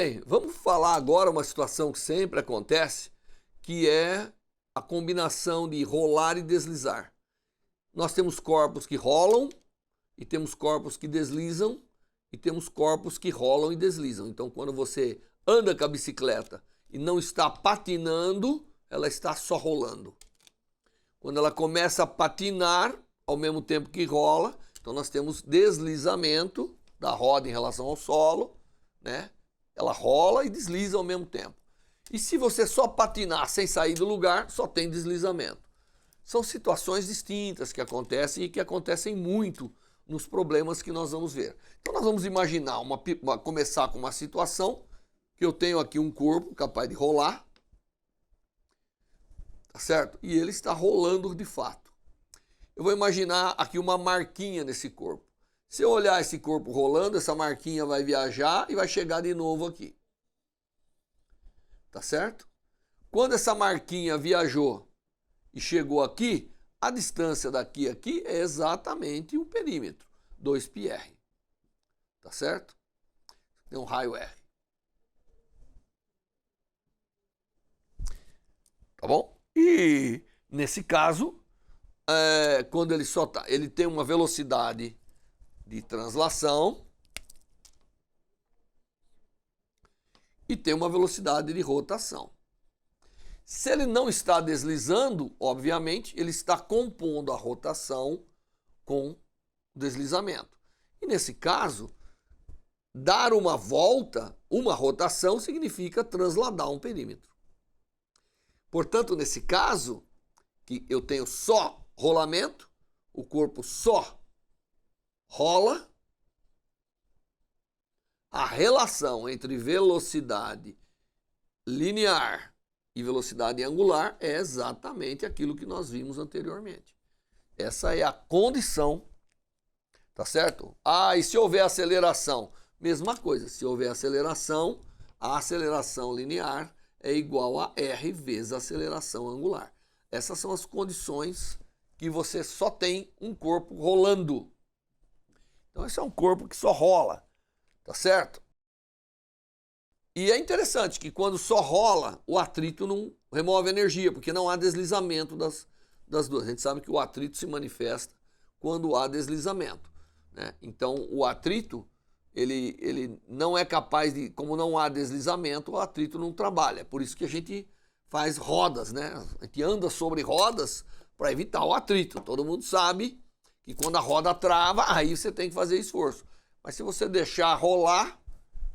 bem, vamos falar agora uma situação que sempre acontece, que é a combinação de rolar e deslizar. Nós temos corpos que rolam e temos corpos que deslizam e temos corpos que rolam e deslizam. Então, quando você anda com a bicicleta e não está patinando, ela está só rolando. Quando ela começa a patinar, ao mesmo tempo que rola, então nós temos deslizamento da roda em relação ao solo, né? Ela rola e desliza ao mesmo tempo. E se você só patinar sem sair do lugar, só tem deslizamento. São situações distintas que acontecem e que acontecem muito nos problemas que nós vamos ver. Então nós vamos imaginar, começar com uma situação que eu tenho aqui um corpo capaz de rolar, tá certo? E ele está rolando de fato. Eu vou imaginar aqui uma marquinha nesse corpo. Se eu olhar esse corpo rolando, essa marquinha vai viajar e vai chegar de novo aqui. Tá certo? Quando essa marquinha viajou e chegou aqui, a distância daqui a aqui é exatamente o perímetro, 2πr. Tá certo? Tem um raio R. Tá bom? E nesse caso, quando ele tem uma velocidade de translação e tem uma velocidade de rotação. Se ele não está deslizando, obviamente, ele está compondo a rotação com o deslizamento. E nesse caso, dar uma volta, uma rotação, significa transladar um perímetro. Portanto, nesse caso, que eu tenho só rolamento, o corpo só rola, a relação entre velocidade linear e velocidade angular é exatamente aquilo que nós vimos anteriormente. Essa é a condição, tá certo? E se houver aceleração? Mesma coisa, se houver aceleração, a aceleração linear é igual a R vezes a aceleração angular. Essas são as condições que você só tem um corpo rolando. Então esse é um corpo que só rola, tá certo? E é interessante que quando só rola, o atrito não remove energia, porque não há deslizamento das duas. A gente sabe que o atrito se manifesta quando há deslizamento, né? Então o atrito, ele não é capaz de, como não há deslizamento, o atrito não trabalha. Por isso que a gente faz rodas, né? A gente anda sobre rodas para evitar o atrito. Todo mundo sabe que quando a roda trava, aí você tem que fazer esforço. Mas se você deixar rolar,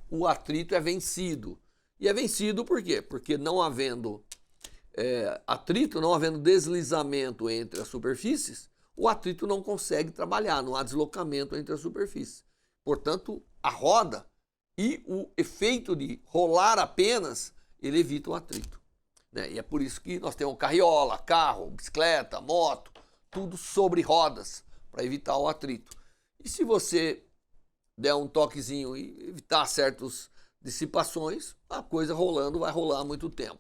o atrito é vencido. E é vencido por quê? Porque não havendo atrito, não havendo deslizamento entre as superfícies, o atrito não consegue trabalhar, não há deslocamento entre as superfícies. Portanto, a roda e o efeito de rolar apenas, ele evita o atrito, né? E é por isso que nós temos carriola, carro, bicicleta, moto, tudo sobre rodas, para evitar o atrito. E se você der um toquezinho e evitar certas dissipações, a coisa rolando vai rolar há muito tempo.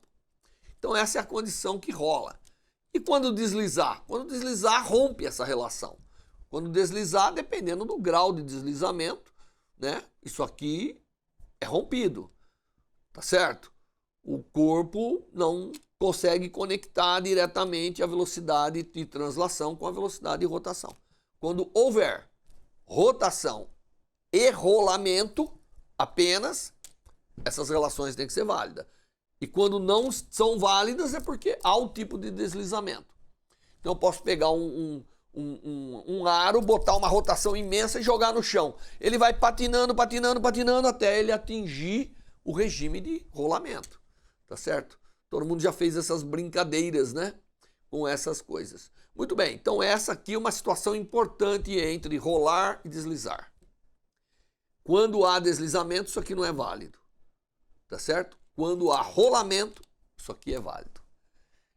Então essa é a condição que rola. E quando deslizar? Quando deslizar, rompe essa relação. Quando deslizar, dependendo do grau de deslizamento, né? Isso aqui é rompido, tá certo? O corpo não consegue conectar diretamente a velocidade de translação com a velocidade de rotação. Quando houver rotação e rolamento apenas, essas relações têm que ser válidas. E quando não são válidas é porque há um tipo de deslizamento. Então eu posso pegar um aro, botar uma rotação imensa e jogar no chão. Ele vai patinando, patinando, patinando até ele atingir o regime de rolamento. Tá certo? Todo mundo já fez essas brincadeiras, né? Com essas coisas. Muito bem, então essa aqui é uma situação importante entre rolar e deslizar. Quando há deslizamento, isso aqui não é válido. Tá certo? Quando há rolamento, isso aqui é válido.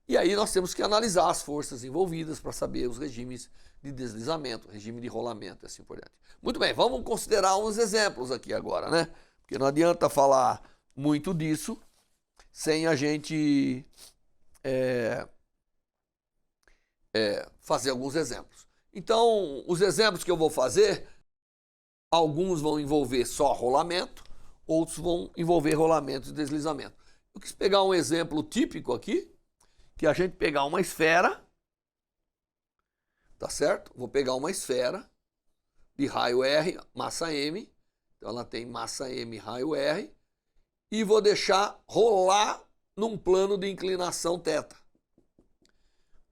E aí nós temos que analisar as forças envolvidas para saber os regimes de deslizamento, regime de rolamento e assim por diante. Muito bem, vamos considerar uns exemplos aqui agora, né? Porque não adianta falar muito disso sem a gente fazer alguns exemplos. Então, os exemplos que eu vou fazer, alguns vão envolver só rolamento, outros vão envolver rolamento e deslizamento. Eu quis pegar um exemplo típico aqui, que a gente pegar uma esfera, tá certo? Vou pegar uma esfera de raio R, massa M, então ela tem massa M, raio R, e vou deixar rolar num plano de inclinação θ.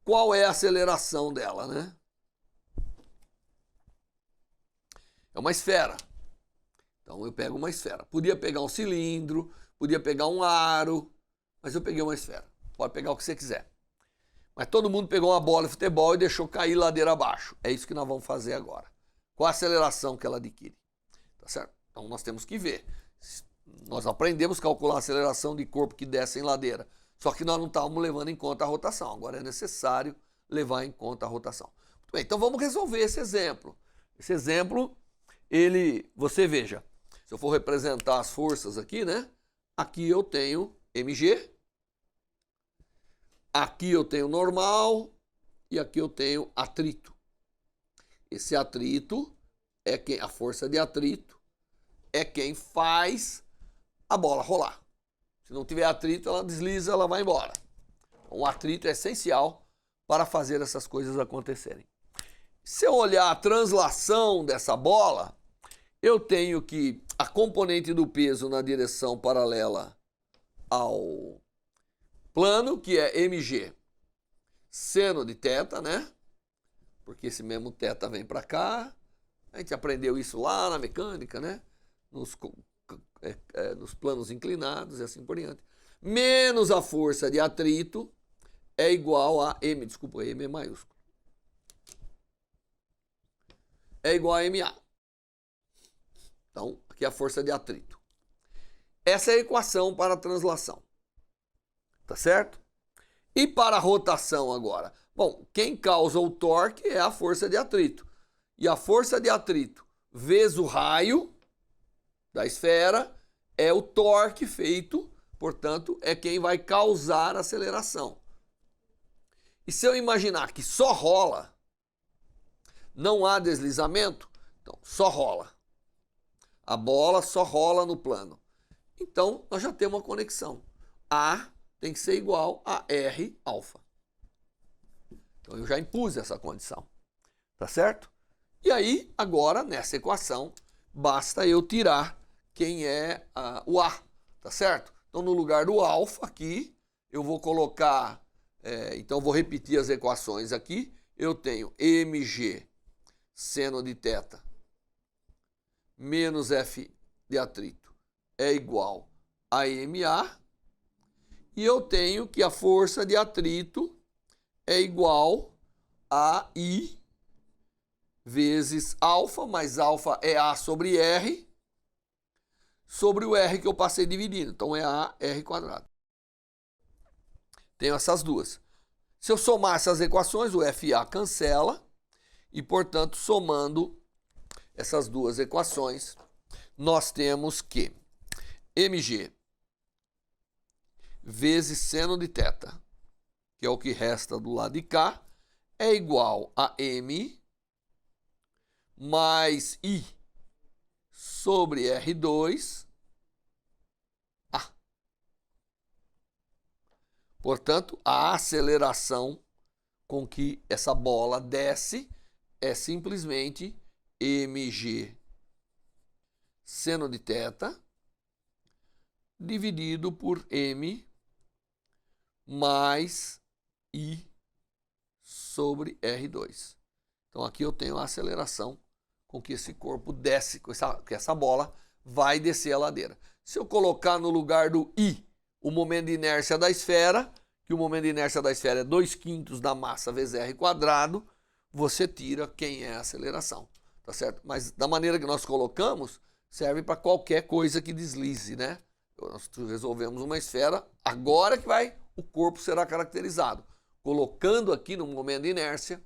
Qual é a aceleração dela, né? É uma esfera. Então eu pego uma esfera. Podia pegar um cilindro, podia pegar um aro, mas eu peguei uma esfera. Pode pegar o que você quiser. Mas todo mundo pegou uma bola de futebol e deixou cair ladeira abaixo. É isso que nós vamos fazer agora. Qual a aceleração que ela adquire? Tá certo? Então nós temos que ver. Nós aprendemos a calcular a aceleração de corpo que desce em ladeira. Só que nós não estávamos levando em conta a rotação. Agora é necessário levar em conta a rotação. Muito bem, então vamos resolver esse exemplo. Esse exemplo, você veja, se eu for representar as forças aqui, né? Aqui eu tenho mg, aqui eu tenho normal e aqui eu tenho atrito. Esse atrito a força de atrito é quem faz a bola rolar. Se não tiver atrito, ela desliza, ela vai embora. O atrito é essencial para fazer essas coisas acontecerem. Se eu olhar a translação dessa bola, eu tenho que a componente do peso na direção paralela ao plano, que é mg seno de θ, né? Porque esse mesmo θ vem para cá. A gente aprendeu isso lá na mecânica, né? Nos planos inclinados e assim por diante. Menos a força de atrito é igual a M, desculpa, M é maiúsculo. É igual a MA. Então, aqui é a força de atrito. Essa é a equação para a translação. Tá certo? E para a rotação agora? Bom, quem causa o torque é a força de atrito. E a força de atrito vezes o raio da esfera é o torque feito, portanto, é quem vai causar a aceleração. E se eu imaginar que só rola, não há deslizamento, então só rola. A bola só rola no plano. Então, nós já temos uma conexão. A tem que ser igual a R alfa. Então, eu já impus essa condição. Tá certo? E aí, agora, nessa equação, basta eu tirar quem é o A. Tá certo? Então, no lugar do alfa aqui, eu vou colocar... então, eu vou repetir as equações aqui. Eu tenho mg seno de θ menos F de atrito é igual a MA. E eu tenho que a força de atrito é igual a I vezes alfa, mas alfa é A sobre R, sobre o R que eu passei dividindo. Então é A R quadrado. Tenho essas duas. Se eu somar essas equações, o FA cancela e, portanto, somando essas duas equações, nós temos que mg vezes seno de θ, que é o que resta do lado de cá, é igual a M mais I sobre R2 A. Portanto, a aceleração com que essa bola desce é simplesmente mg seno de θ dividido por M mais I sobre R2. Então aqui eu tenho a aceleração com que esse corpo desce, que essa bola vai descer a ladeira. Se eu colocar no lugar do I o momento de inércia da esfera, que o momento de inércia da esfera é 2/5 da massa vezes R quadrado, você tira quem é a aceleração, tá certo? Mas da maneira que nós colocamos, serve para qualquer coisa que deslize, né? Nós resolvemos uma esfera, agora que o corpo será caracterizado, colocando aqui no momento de inércia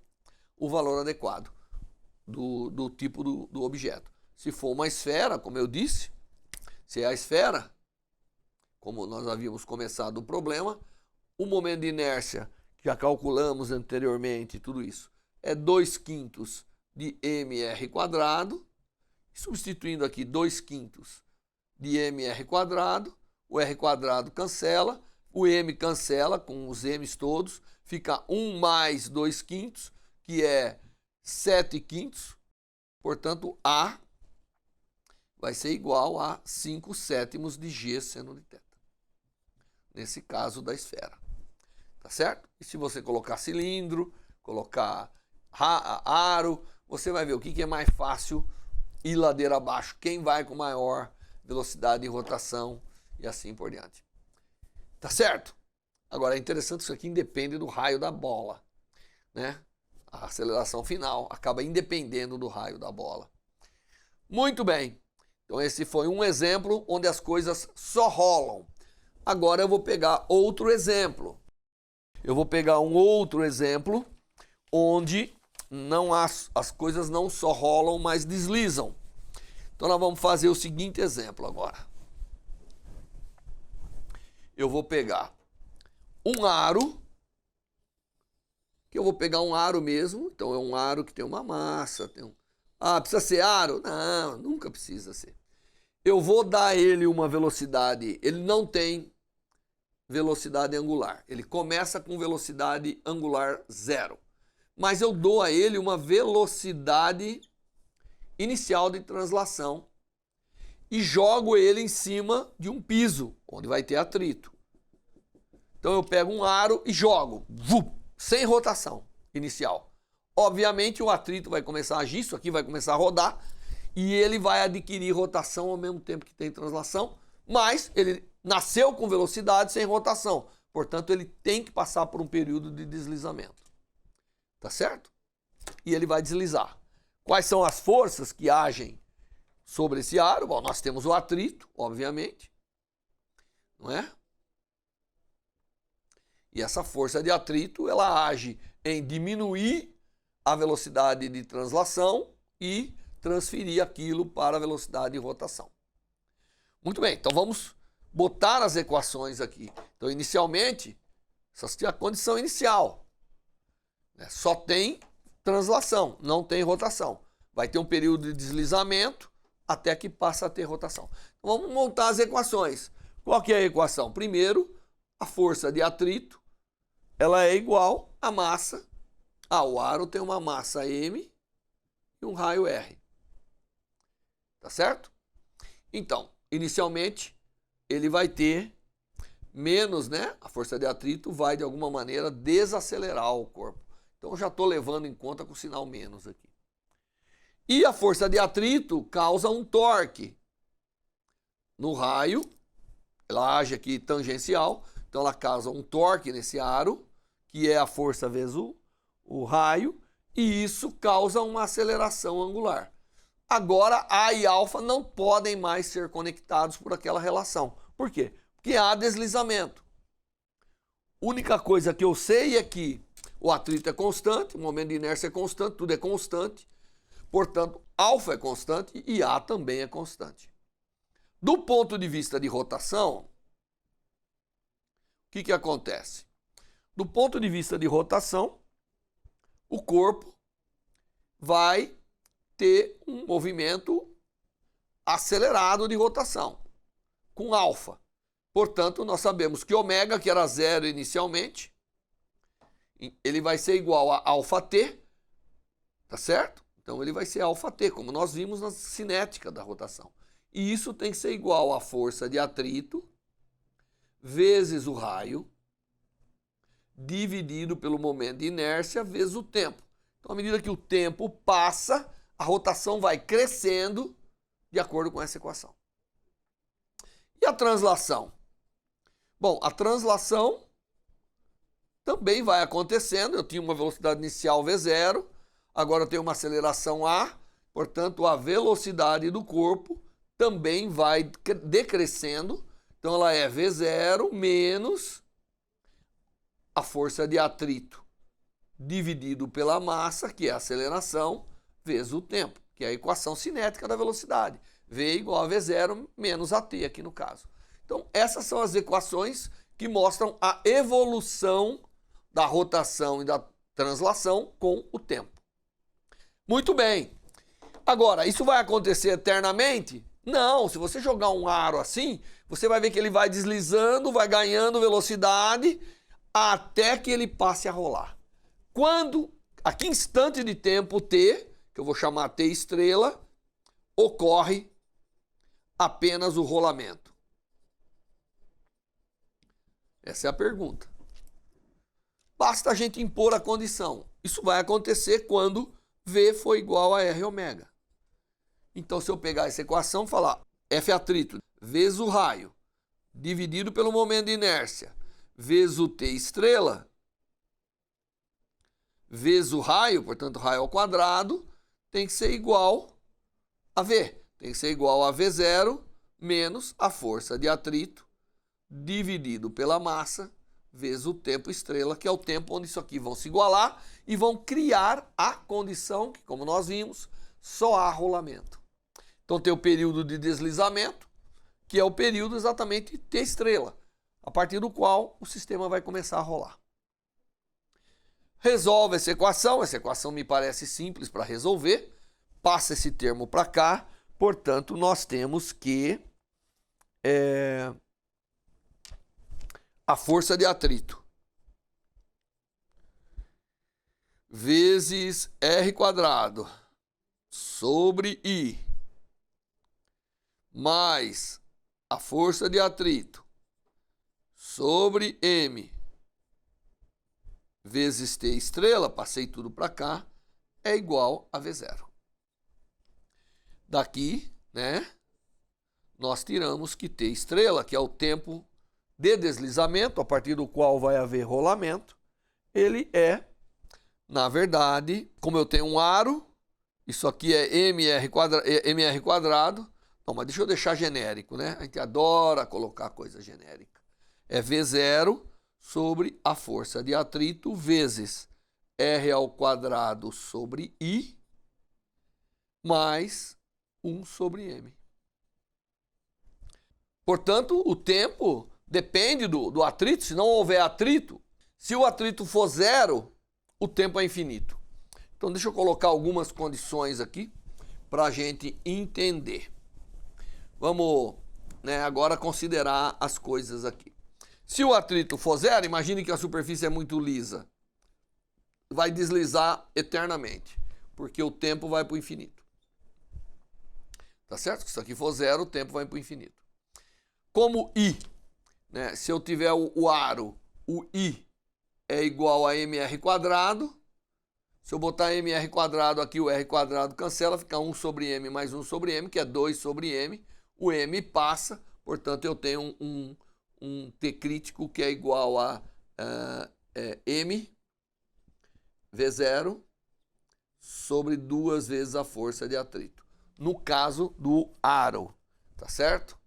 o valor adequado do tipo do objeto. Se for uma esfera, como eu disse, se é a esfera, como nós havíamos começado o problema, o momento de inércia, que já calculamos anteriormente, tudo isso, é 2/5 de mr quadrado, substituindo aqui 2/5 de mr², o r² cancela, o m cancela com os m's todos, fica 1 mais 2/5, que é 7/5, portanto, A vai ser igual a 5/7 de g seno de θ, nesse caso da esfera, tá certo? E se você colocar cilindro, colocar aro, você vai ver o que é mais fácil ir ladeira abaixo, quem vai com maior velocidade de rotação e assim por diante. Tá certo? Agora é interessante, isso aqui independe do raio da bola, né? A aceleração final acaba independendo do raio da bola. Muito bem. Então esse foi um exemplo onde as coisas só rolam. Agora eu vou pegar outro exemplo. Eu vou pegar um outro exemplo onde as coisas não só rolam, mas deslizam. Então nós vamos fazer o seguinte exemplo agora. Eu vou pegar um aro, que eu vou pegar um aro mesmo, então é um aro que tem uma massa, precisa ser aro? Não, nunca precisa ser. Eu vou dar a ele uma velocidade, ele não tem velocidade angular, ele começa com velocidade angular 0, mas eu dou a ele uma velocidade inicial de translação e jogo ele em cima de um piso, onde vai ter atrito. Então eu pego um aro e jogo, sem rotação inicial. Obviamente o atrito vai começar a agir, isso aqui vai começar a rodar, e ele vai adquirir rotação ao mesmo tempo que tem translação, mas ele nasceu com velocidade sem rotação, portanto ele tem que passar por um período de deslizamento. Tá certo? E ele vai deslizar. Quais são as forças que agem sobre esse aro? Bom, nós temos o atrito, obviamente, não é? E essa força de atrito, ela age em diminuir a velocidade de translação e transferir aquilo para a velocidade de rotação. Muito bem, então vamos botar as equações aqui. Então, inicialmente, essa é a condição inicial. Só tem translação, não tem rotação. Vai ter um período de deslizamento até que passa a ter rotação. Então, vamos montar as equações. Qual que é a equação? Primeiro, a força de atrito, ela é igual à massa. O aro tem uma massa M e um raio R. Tá certo? Então, inicialmente, ele vai ter menos, né? A força de atrito vai, de alguma maneira, desacelerar o corpo. Então, eu já estou levando em conta com o sinal menos aqui. E a força de atrito causa um torque no raio. Ela age aqui tangencial, então ela causa um torque nesse aro, que é a força vezes o raio, e isso causa uma aceleração angular. Agora, A e alfa não podem mais ser conectados por aquela relação. Por quê? Porque há deslizamento. Única coisa que eu sei é que o atrito é constante, o momento de inércia é constante, tudo é constante. Portanto, alfa é constante e A também é constante. Do ponto de vista de rotação, o que acontece? Do ponto de vista de rotação, o corpo vai ter um movimento acelerado de rotação, com alfa. Portanto, nós sabemos que ômega, que era 0 inicialmente, ele vai ser igual a alfa t, tá certo? Então ele vai ser alfa t, como nós vimos na cinética da rotação. E isso tem que ser igual à força de atrito vezes o raio, dividido pelo momento de inércia vezes o tempo. Então, à medida que o tempo passa, a rotação vai crescendo de acordo com essa equação. E a translação? Bom, a translação também vai acontecendo. Eu tinha uma velocidade inicial V0, agora eu tenho uma aceleração A, portanto, a velocidade do corpo também vai decrescendo. Então, ela é V0 menos a força de atrito dividido pela massa, que é a aceleração, vezes o tempo, que é a equação cinética da velocidade. V igual a V0 menos AT aqui no caso. Então, essas são as equações que mostram a evolução da rotação e da translação com o tempo. Muito bem. Agora, isso vai acontecer eternamente? Não, se você jogar um aro assim, você vai ver que ele vai deslizando, vai ganhando velocidade até que ele passe a rolar. Quando, a que instante de tempo T, que eu vou chamar T estrela, ocorre apenas o rolamento? Essa é a pergunta. Basta a gente impor a condição. Isso vai acontecer quando V for igual a R ômega. Então, se eu pegar essa equação e falar F atrito vezes o raio, dividido pelo momento de inércia, vezes o T estrela, vezes o raio, portanto, raio ao quadrado, tem que ser igual a V. Tem que ser igual a V0 menos a força de atrito, dividido pela massa, vezes o tempo estrela, que é o tempo onde isso aqui vão se igualar e vão criar a condição que, como nós vimos, só há rolamento. Então tem o período de deslizamento, que é o período exatamente T estrela, a partir do qual o sistema vai começar a rolar. Resolve essa equação me parece simples para resolver, passa esse termo para cá, portanto nós temos que a força de atrito vezes R quadrado sobre I mais a força de atrito sobre M vezes T estrela, passei tudo para cá, é igual a V0. Daqui, né, nós tiramos que T estrela, que é o tempo de deslizamento, a partir do qual vai haver rolamento, ele é, na verdade, como eu tenho um aro, isso aqui é MR quadrado, não, mas deixa eu deixar genérico, né? A gente adora colocar coisa genérica. É V0 sobre a força de atrito vezes R ao quadrado sobre I mais 1 sobre M. Portanto, o tempo depende do atrito. Se não houver atrito, se o atrito for zero, o tempo é infinito. Então, deixa eu colocar algumas condições aqui para a gente entender. Vamos, né, agora considerar as coisas aqui. Se o atrito for zero, imagine que a superfície é muito lisa. Vai deslizar eternamente, porque o tempo vai para o infinito. Tá certo? Se isso aqui for zero, o tempo vai para o infinito. Como I, né, se eu tiver o aro, o I é igual a mr quadrado. Se eu botar mr quadrado aqui, o r quadrado cancela, fica 1 sobre m mais 1 sobre m, que é 2 sobre m. O m passa, portanto eu tenho um T crítico que é igual a m V0 sobre 2 vezes a força de atrito. No caso do aro, tá certo?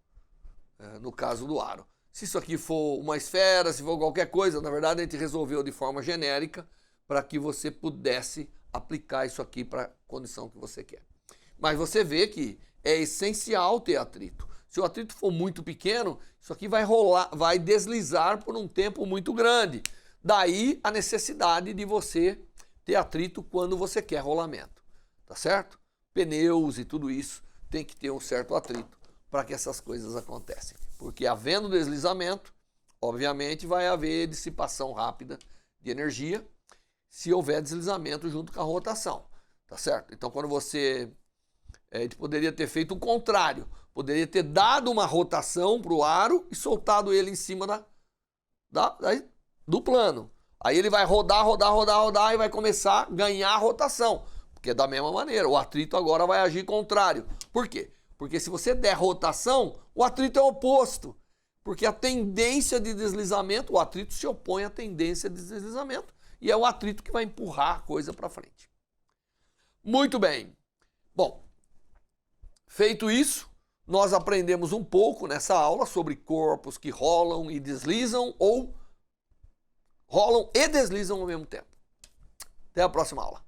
No caso do aro. Se isso aqui for uma esfera, se for qualquer coisa, na verdade a gente resolveu de forma genérica para que você pudesse aplicar isso aqui para a condição que você quer. Mas você vê que é essencial ter atrito. Se o atrito for muito pequeno, isso aqui vai rolar, vai deslizar por um tempo muito grande. Daí a necessidade de você ter atrito quando você quer rolamento, tá certo? Pneus e tudo isso tem que ter um certo atrito para que essas coisas aconteçam. Porque havendo deslizamento, obviamente vai haver dissipação rápida de energia se houver deslizamento junto com a rotação, tá certo? Então quando você poderia ter feito o contrário, poderia ter dado uma rotação para o aro e soltado ele em cima do plano. Aí ele vai rodar e vai começar a ganhar rotação, porque da mesma maneira, o atrito agora vai agir contrário. Por quê? Porque se você der rotação, o atrito é oposto, porque a tendência de deslizamento, o atrito se opõe à tendência de deslizamento, e é o atrito que vai empurrar a coisa para frente. Muito bem. Bom, feito isso, nós aprendemos um pouco nessa aula sobre corpos que rolam e deslizam ou rolam e deslizam ao mesmo tempo. Até a próxima aula.